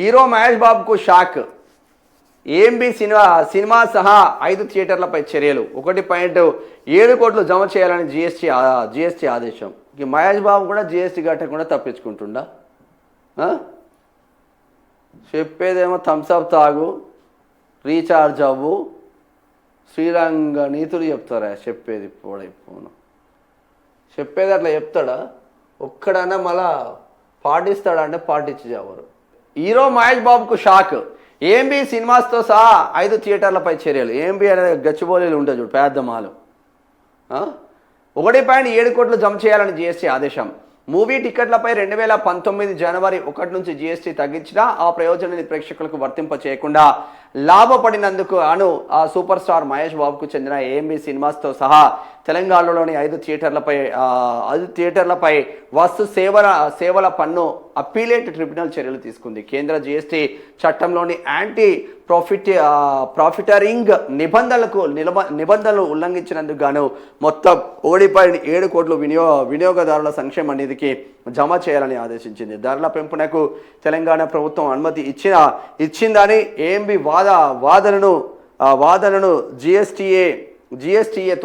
Hero Mahesh బాబుకు shock. AMB cinema సహా 5 థియేటర్లపై చర్యలు. 1.7 కోట్లు జమ చేయాలని జిఎస్టీ ఆదేశం. ఇక మహేష్ బాబు కూడా జిఎస్టీ కట్టకుండా తప్పించుకుంటుండా? చెప్పేదేమో థమ్స్అప్ తాగు, రీఛార్జ్ అవ్వు, శ్రీరంగ నీతులు చెప్తారా? చెప్పేది పోను చెప్పేది అట్లా చెప్తాడా? ఒక్కడన్నా మళ్ళా పాటిస్తాడా అంటే పాటించి ఎవరు? హీరో మహేష్ బాబుకు షాక్. ఏఎంబి సినిమాస్తో సహా 5 థియేటర్లపై చర్యలు. ఏఎంబి అనేది గచ్చిబౌలిలు ఉంటుంది చూడు, పెద్ద మాలు. 1.7 కోట్లు జమ చేయాలని జిఎస్టీ ఆదేశం. మూవీ టికెట్లపై 2019 జనవరి 1 నుంచి జిఎస్టీ తగ్గించినా ఆ ప్రయోజనాన్ని ప్రేక్షకులకు వర్తింప చేయకుండా లాభపడినందుకు ఆ సూపర్ స్టార్ మహేష్ బాబుకు చెందిన ఏఎంబి సినిమాస్తో సహా తెలంగాణలోని 5 థియేటర్లపై వస్తు సేవల పన్ను అప్పీలేట్ ట్రిబ్యునల్ చర్యలు తీసుకుంది. కేంద్ర జిఎస్టీ చట్టంలోని యాంటీ ప్రాఫిటరింగ్ నిబంధనలు ఉల్లంఘించినందుకు గాను మొత్తం 1.7 కోట్లు వినియోగదారుల సంక్షేమ నిధికి జమ చేయాలని ఆదేశించింది. ధరల పెంపునకు తెలంగాణ ప్రభుత్వం అనుమతి ఇచ్చిందని ఏఎంబి వాదనను జిఎస్టీఏ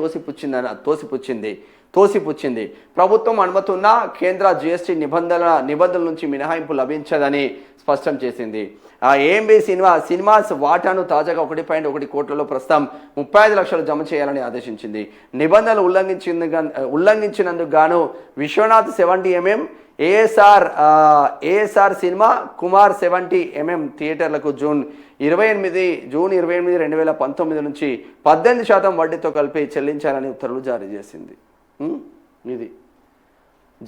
తోసిపుచ్చింది. ప్రభుత్వం అనుమతి ఉన్న కేంద్ర జిఎస్టీ నిబంధనల నుంచి మినహాయింపు లభించదని స్పష్టం చేసింది. ఏఎంబి సినిమాస్ వాటాను తాజాగా 1.1 కోట్లలో ప్రస్తుతం 35 లక్షలు జమ చేయాలని ఆదేశించింది. నిబంధనలు ఉల్లంఘించినందుకు గాను Vishwanath 70mm, ASR cinema, Kumar 70mm థియేటర్లకు జూన్ 28, 2019 నుంచి 18% వడ్డీతో కలిపి చెల్లించాలని ఉత్తర్వులు జారీ చేసింది. ఇది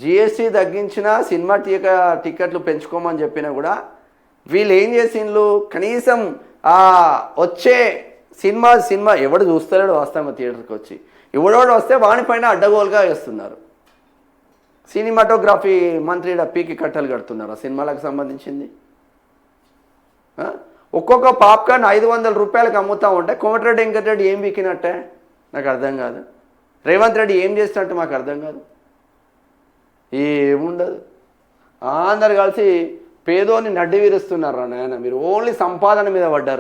జిఎస్టీ తగ్గించిన సినిమా టికెట్లు పెంచుకోమని చెప్పినా కూడా వీళ్ళు ఏం చేసిండ్రు? కనీసం వచ్చే సినిమా ఎవడు చూస్తలేడు వాస్తవంగా థియేటర్కి వచ్చి, ఎవడోడు వస్తే వానిపైన అడ్డగోలుగా వేస్తున్నారు. సినిమాటోగ్రఫీ మంత్రి పీకి కట్టలు కడుతున్నారు ఆ సినిమాలకు సంబంధించింది. ఒక్కొక్క పాప్కార్న్ 500 రూపాయలకు అమ్ముతూ ఉంటే కోమటిరెడ్డి వెంకటరెడ్డి ఏం వీకినట్టే నాకు అర్థం కాదు. రేవంత్ రెడ్డి ఏం చేసినట్టు మాకు అర్థం కాదు. ఏముండదు, అందరు కలిసి పేదోని నడ్డి వీరుస్తున్నారు నాయన. మీరు ఓన్లీ సంపాదన మీద పడ్డారు.